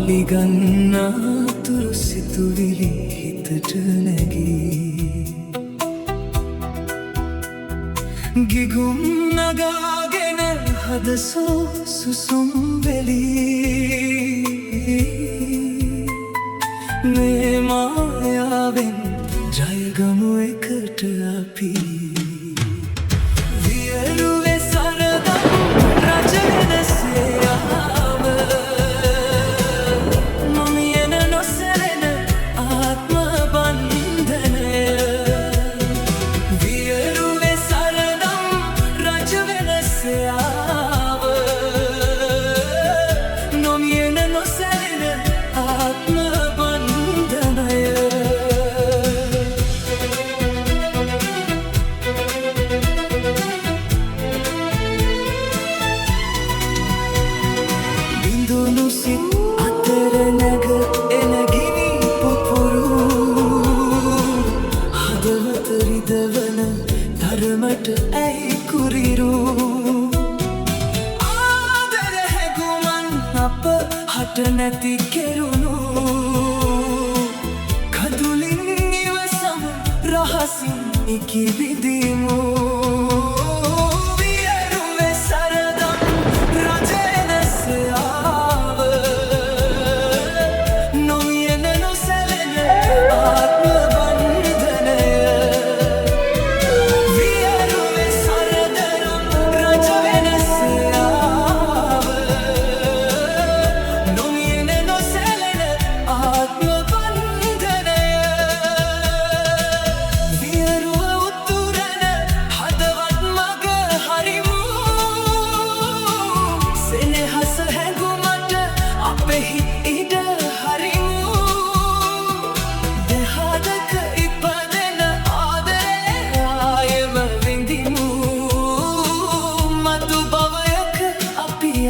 අලිගන්නාතුරු සිතුවිලි හිතට නැගී ගිගුම් නගාගෙන හද සුසුම් වෙලී මේ මායාවෙන් ජයගමු එකට අපි වියරුවේ සරදම් රජ වෙනසේ ආව නොමියෙන නොසැලෙන ආත්ම බන්ධනය වියරුවේ සරදම් රජ වෙනසේ ආව නොමියෙන නොසැලෙන ආත්ම අතර නැග එන ගිනි පුපුරු හදවත රිදවන තරමට ඇයි කුරිරු ආදර හැගුමන් අප හට නැති කෙරුණු කඳුලින් ඉවසම රහසින් ඉකිබිදිමු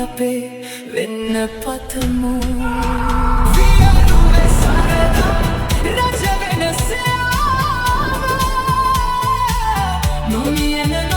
අපේ වෙන්න පතමු වියරුවේ සරදම් රජ වෙනසේ ආව නොමියෙන